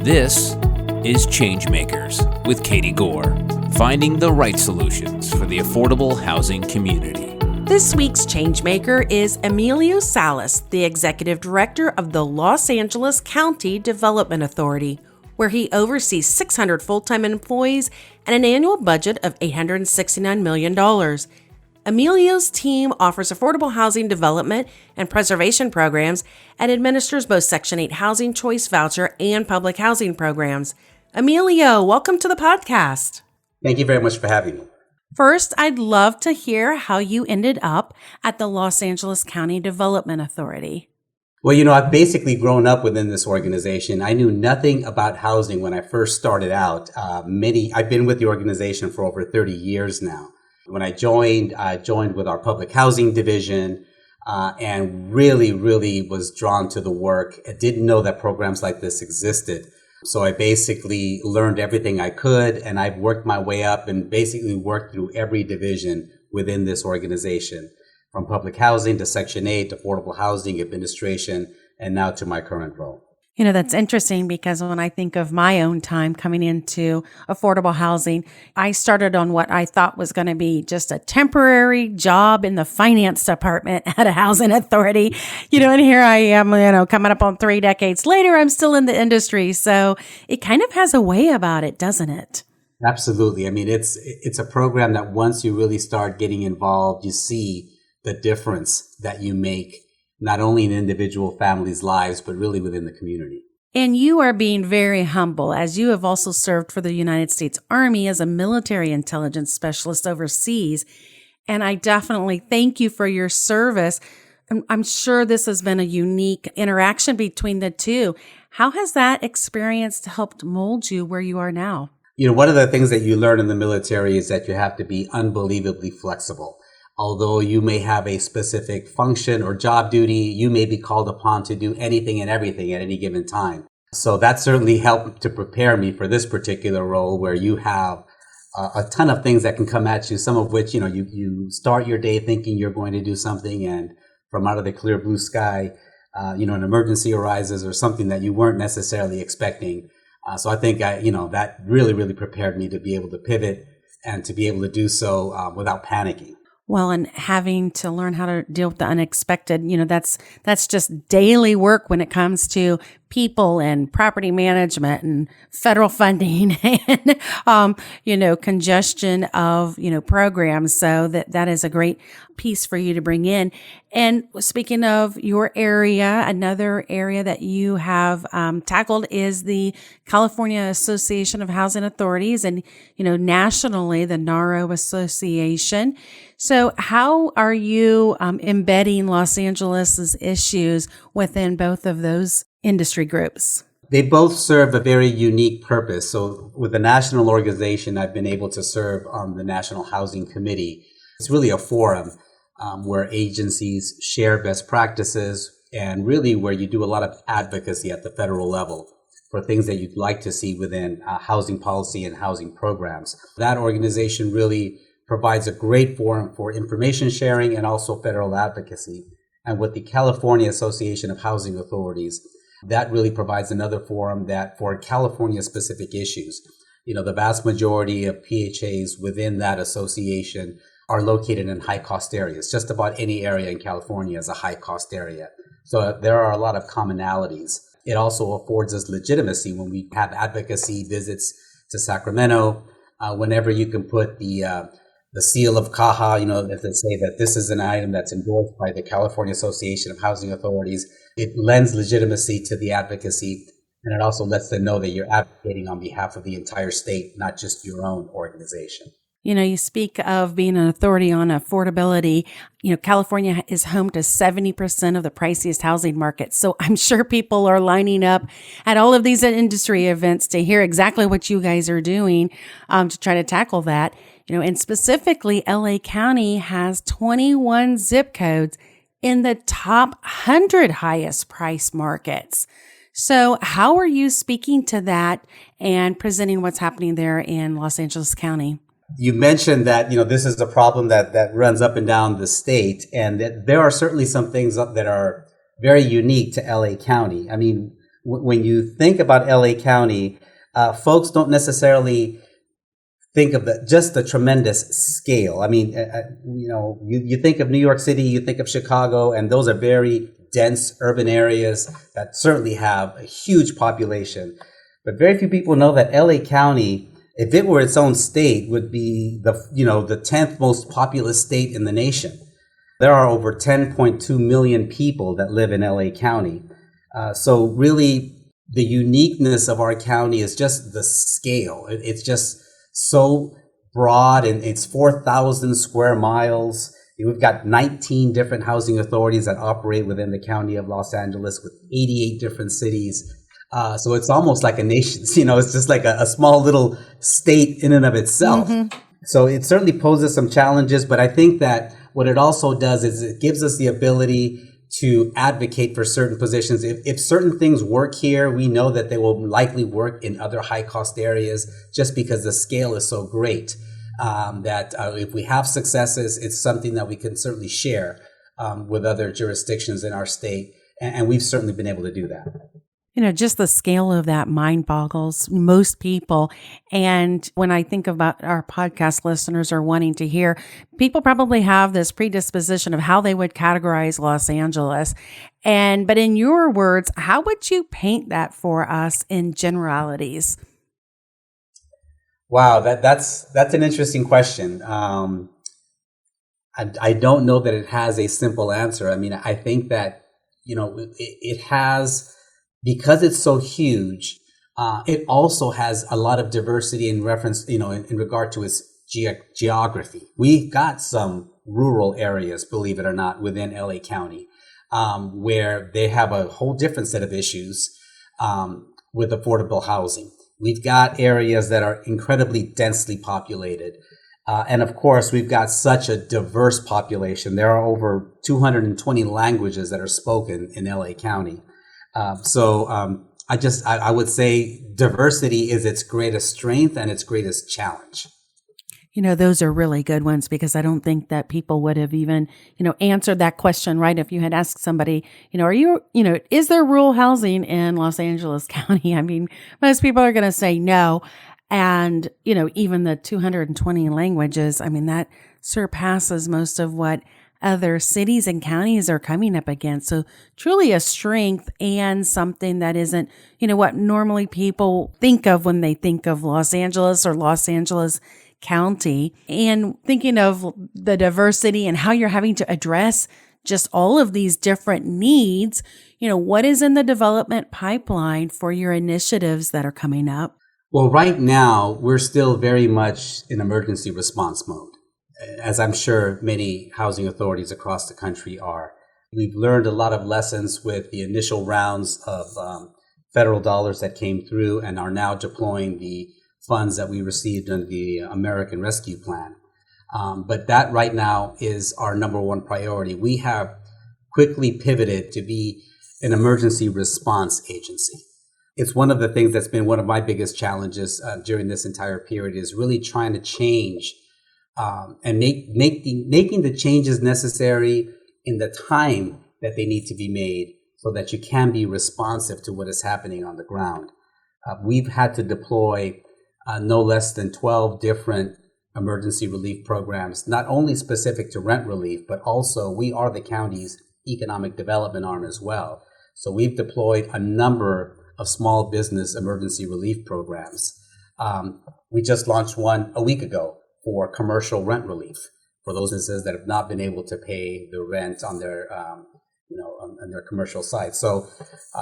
This is ChangeMakers with Katie Gore, finding the right solutions for the affordable housing community. This week's ChangeMaker is Emilio Salas, the Executive Director of the Los Angeles County Development Authority, where he oversees 600 full-time employees and an annual budget of $869 million. Emilio's team offers affordable housing development and preservation programs and administers both Section 8 Housing Choice Voucher and public housing programs. Emilio, welcome to the podcast. Thank you very much for having me. First, I'd love to hear how you ended up at the Los Angeles County Development Authority. Well, I've basically grown up within this organization. I knew nothing about housing when I first started out. I've been with the organization for over 30 years now. When I joined with our public housing division and really was drawn to the work. I didn't know that programs like this existed. So I basically learned everything I could, and I've worked my way up and basically worked through every division within this organization, from public housing to Section 8 to affordable housing administration, and now to my current role. That's interesting because when I think of my own time coming into affordable housing, I started on what I thought was going to be just a temporary job in the finance department at a housing authority, and here I am, coming up on 3 decades later, I'm still in the industry. So it kind of has a way about it, doesn't it? Absolutely. I mean, it's a program that once you really start getting involved, you see the difference that you make not only in individual families' lives, but really within the community. And you are being very humble, as you have also served for the United States Army as a military intelligence specialist overseas. And I definitely thank you for your service. I'm sure this has been a unique interaction between the two. How has that experience helped mold you where you are now? One of the things that you learn in the military is that you have to be unbelievably flexible. Although you may have a specific function or job duty, you may be called upon to do anything and everything at any given time. So that certainly helped to prepare me for this particular role where you have a ton of things that can come at you, some of which, you start your day thinking you're going to do something, and from out of the clear blue sky, an emergency arises or something that you weren't necessarily expecting. So I think, that really prepared me to be able to pivot and to be able to do so without panicking. Well, and having to learn how to deal with the unexpected, that's just daily work when it comes to people and property management and federal funding and, congestion of, programs. So that is a great piece for you to bring in. And speaking of your area, another area that you have tackled is the California Association of Housing Authorities and, nationally, the NARO Association. So how are you embedding Los Angeles's issues within both of those industry groups? They both serve a very unique purpose. So with the national organization, I've been able to serve on the National Housing Committee. It's really a forum where agencies share best practices and really where you do a lot of advocacy at the federal level for things that you'd like to see within housing policy and housing programs. That organization really provides a great forum for information sharing and also federal advocacy. And with the California Association of Housing Authorities, that really provides another forum that for California-specific issues. The vast majority of PHAs within that association are located in high-cost areas. Just about any area in California is a high-cost area. So there are a lot of commonalities. It also affords us legitimacy when we have advocacy visits to Sacramento, whenever you can put the seal of CAHA, if they say that this is an item that's endorsed by the California Association of Housing Authorities, it lends legitimacy to the advocacy, and it also lets them know that you're advocating on behalf of the entire state, not just your own organization. You speak of being an authority on affordability. California is home to 70% of the priciest housing market. So I'm sure people are lining up at all of these industry events to hear exactly what you guys are doing to try to tackle that. And specifically, LA County has 21 zip codes in the top 100 highest price markets. So how are you speaking to that and presenting what's happening there in Los Angeles County? You mentioned that, this is a problem that runs up and down the state, and that there are certainly some things that are very unique to LA County. I mean, When you think about LA County, folks don't necessarily think of just the tremendous scale. I mean, you think of New York City, you think of Chicago, and those are very dense urban areas that certainly have a huge population. But very few people know that LA County, if it were its own state, would be the 10th most populous state in the nation. There are over 10.2 million people that live in LA County. So really, the uniqueness of our county is just the scale. It's just so broad, and it's 4,000 square miles. We've got 19 different housing authorities that operate within the county of Los Angeles with 88 different cities. So it's almost like a nation. It's just like a small little state in and of itself. Mm-hmm. So it certainly poses some challenges, but I think that what it also does is it gives us the ability to advocate for certain positions. If certain things work here, we know that they will likely work in other high-cost areas just because the scale is so great. That if we have successes, it's something that we can certainly share with other jurisdictions in our state, and we've certainly been able to do that. Just the scale of that mind boggles most people. And when I think about our podcast listeners are wanting to hear, people probably have this predisposition of how they would categorize Los Angeles. But in your words, how would you paint that for us in generalities? Wow, that's an interesting question. I don't know that it has a simple answer. I mean, I think that, it has, because it's so huge, it also has a lot of diversity in reference, in regard to its geography. We've got some rural areas, believe it or not, within LA County, where they have a whole different set of issues with affordable housing. We've got areas that are incredibly densely populated. And of course, we've got such a diverse population. There are over 220 languages that are spoken in LA County. I would say diversity is its greatest strength and its greatest challenge. Those are really good ones, because I don't think that people would have even, answered that question right if you had asked somebody, is there rural housing in Los Angeles County? I mean, most people are going to say no. And, even the 220 languages, I mean, that surpasses most of what other cities and counties are coming up against. So truly a strength, and something that isn't, what normally people think of when they think of Los Angeles or Los Angeles County. And thinking of the diversity and how you're having to address just all of these different needs, what is in the development pipeline for your initiatives that are coming up? Well, right now, we're still very much in emergency response mode, as I'm sure many housing authorities across the country are. We've learned a lot of lessons with the initial rounds of federal dollars that came through, and are now deploying the funds that we received under the American Rescue Plan. But that right now is our number one priority. We have quickly pivoted to be an emergency response agency. It's one of the things that's been one of my biggest challenges during this entire period, is really trying to change and making the changes necessary in the time that they need to be made, so that you can be responsive to what is happening on the ground. We've had to deploy no less than 12 different emergency relief programs, not only specific to rent relief, but also we are the county's economic development arm as well. So we've deployed a number of small business emergency relief programs. We just launched one a week ago for commercial rent relief for those businesses that have not been able to pay the rent on their, on their commercial sites. So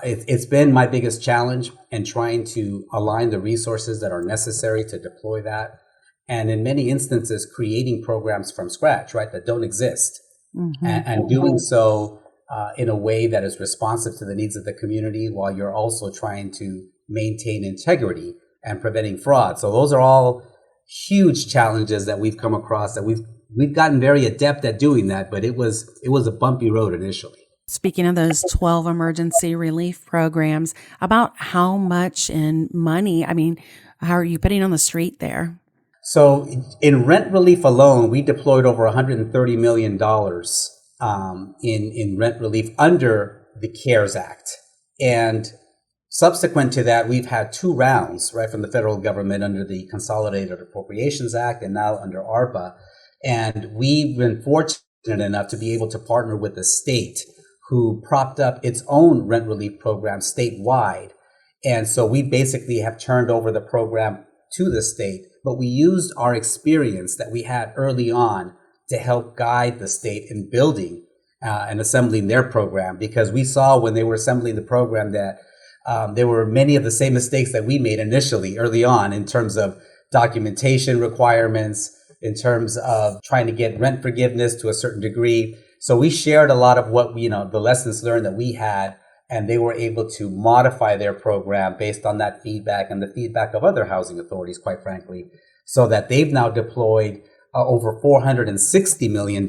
it's been my biggest challenge, in trying to align the resources that are necessary to deploy that. And in many instances, creating programs from scratch, right, that don't exist, and doing so in a way that is responsive to the needs of the community, while you're also trying to maintain integrity and preventing fraud. So those are all huge challenges that we've come across, that we've gotten very adept at doing that, but it was a bumpy road initially. Speaking of those 12 emergency relief programs, about how much in money, I mean, how are you putting on the street there? So in rent relief alone, we deployed over $130 million in rent relief under the CARES Act. And Subsequent to that, we've had 2 rounds, right, from the federal government under the Consolidated Appropriations Act and now under ARPA. And we've been fortunate enough to be able to partner with the state, who propped up its own rent relief program statewide. And so we basically have turned over the program to the state, but we used our experience that we had early on to help guide the state in building and assembling their program, because we saw when they were assembling the program that there were many of the same mistakes that we made initially early on in terms of documentation requirements, in terms of trying to get rent forgiveness to a certain degree. So we shared a lot of what, the lessons learned that we had, and they were able to modify their program based on that feedback and the feedback of other housing authorities, quite frankly, so that they've now deployed over $460 million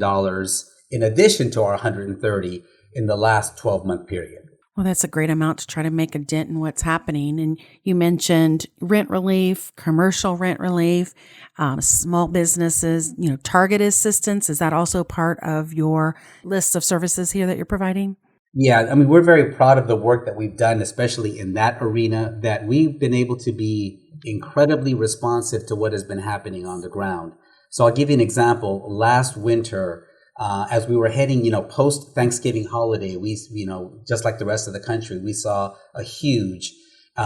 in addition to our 130 in the last 12-month period. Well, that's a great amount to try to make a dent in what's happening. And you mentioned rent relief, commercial rent relief, small businesses, target assistance. Is that also part of your list of services here that you're providing? Yeah, I mean, we're very proud of the work that we've done, especially in that arena, that we've been able to be incredibly responsive to what has been happening on the ground. So I'll give you an example. Last winter, as we were heading, post-Thanksgiving holiday, we, just like the rest of the country, we saw a huge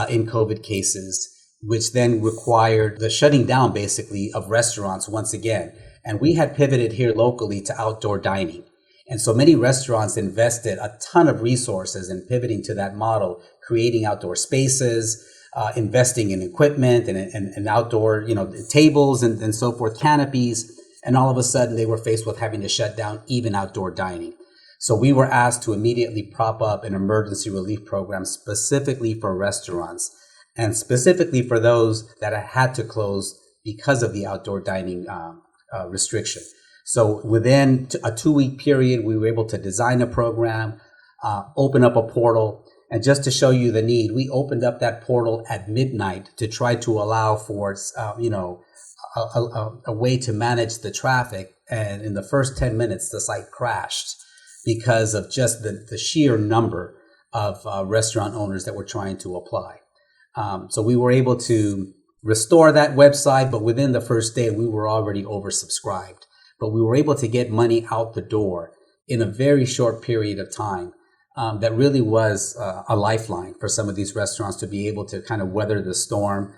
in COVID cases, which then required the shutting down, basically, of restaurants once again. And we had pivoted here locally to outdoor dining. And so many restaurants invested a ton of resources in pivoting to that model, creating outdoor spaces, investing in equipment and outdoor, tables and so forth, canopies. And all of a sudden, they were faced with having to shut down even outdoor dining. So we were asked to immediately prop up an emergency relief program specifically for restaurants and specifically for those that had to close because of the outdoor dining restriction. So within a 2-week period, we were able to design a program, open up a portal. And just to show you the need, we opened up that portal at midnight to try to allow for, a way to manage the traffic. And in the first 10 minutes, the site crashed because of just the sheer number of restaurant owners that were trying to apply. So we were able to restore that website, but within the first day, we were already oversubscribed. But we were able to get money out the door in a very short period of time. That really was a lifeline for some of these restaurants to be able to kind of weather the storm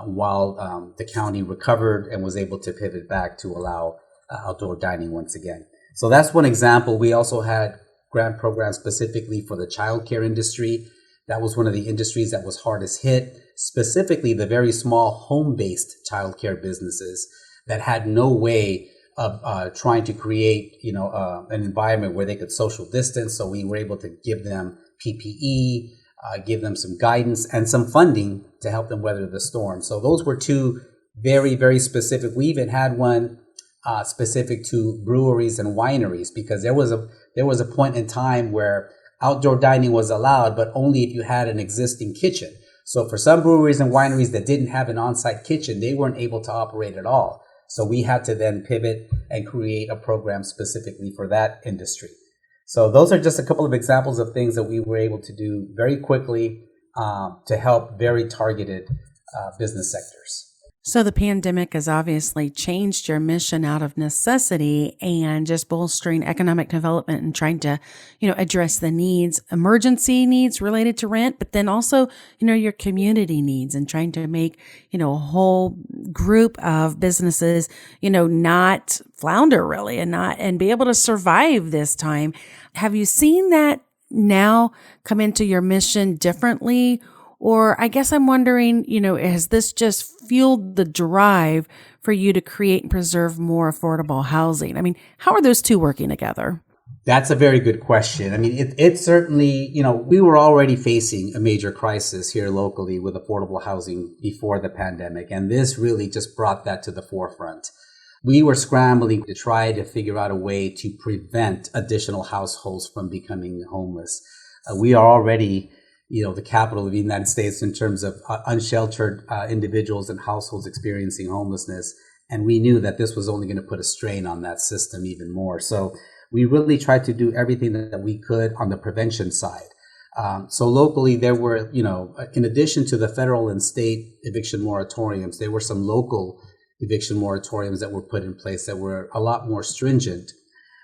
while the county recovered and was able to pivot back to allow outdoor dining once again. So that's one example. We also had grant programs specifically for the childcare industry. That was one of the industries that was hardest hit, specifically the very small home-based childcare businesses that had no way of trying to create, an environment where they could social distance. So we were able to give them PPE, give them some guidance and some funding to help them weather the storm. So those were 2 very, very specific. We even had one specific to breweries and wineries, because there was a point in time where outdoor dining was allowed, but only if you had an existing kitchen. So for some breweries and wineries that didn't have an on-site kitchen, they weren't able to operate at all. So we had to then pivot and create a program specifically for that industry. So those are just a couple of examples of things that we were able to do very quickly to help very targeted business sectors. So the pandemic has obviously changed your mission out of necessity and just bolstering economic development and trying to, address the needs, emergency needs related to rent, but then also, your community needs and trying to make, a whole group of businesses, not flounder really and be able to survive this time. Have you seen that now come into your mission differently? Or I guess I'm wondering, has this just fueled the drive for you to create and preserve more affordable housing? I mean, how are those two working together? That's a very good question. I mean, it certainly, we were already facing a major crisis here locally with affordable housing before the pandemic. And this really just brought that to the forefront. We were scrambling to try to figure out a way to prevent additional households from becoming homeless. We are already the capital of the United States in terms of unsheltered individuals and households experiencing homelessness. And we knew that this was only going to put a strain on that system even more. So we really tried to do everything that we could on the prevention side. So locally, there were, in addition to the federal and state eviction moratoriums, there were some local eviction moratoriums that were put in place that were a lot more stringent.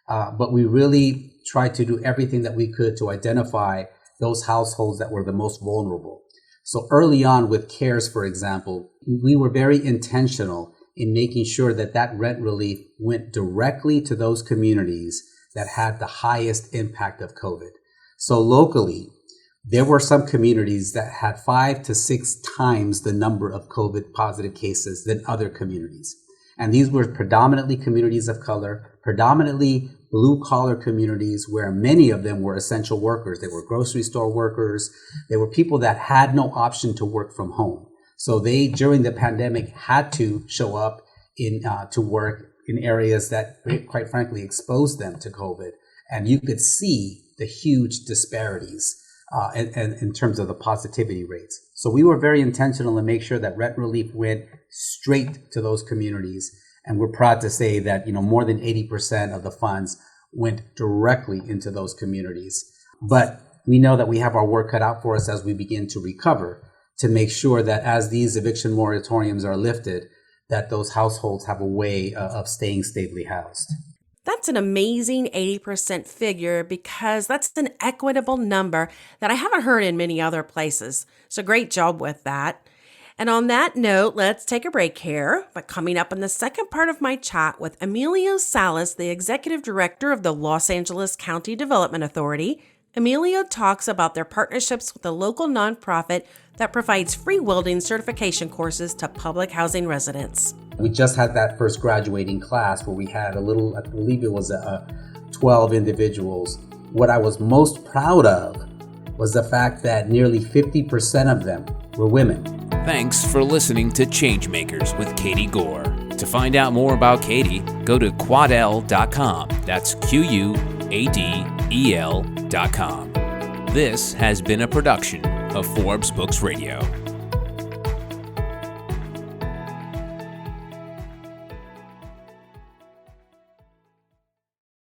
But we really tried to do everything that we could to identify those households that were the most vulnerable. So early on with CARES, for example, we were very intentional in making sure that that rent relief went directly to those communities that had the highest impact of COVID. So locally, there were some communities that had 5 to 6 times the number of COVID positive cases than other communities. And these were predominantly communities of color, predominantly blue-collar communities where many of them were essential workers. They were grocery store workers. They were people that had no option to work from home. So they, during the pandemic, had to show up to work in areas that, quite frankly, exposed them to COVID. And you could see the huge disparities in terms of the positivity rates. So we were very intentional to make sure that rent relief went straight to those communities. And we're proud to say that, more than 80% of the funds went directly into those communities. But we know that we have our work cut out for us as we begin to recover, to make sure that as these eviction moratoriums are lifted, that those households have a way of staying stably housed. That's an amazing 80% figure because that's an equitable number that I haven't heard in many other places. So great job with that. And on that note, let's take a break here. But coming up in the second part of my chat with Emilio Salas, the Executive Director of the Los Angeles County Development Authority, Emilio talks about their partnerships with a local nonprofit that provides free welding certification courses to public housing residents. We just had that first graduating class where we had I believe it was 12 individuals. What I was most proud of was the fact that nearly 50% of them were women. Thanks for listening to Changemakers with Katie Gore. To find out more about Katie, go to quadel.com. That's QUADEL.com. This has been a production of Forbes Books Radio.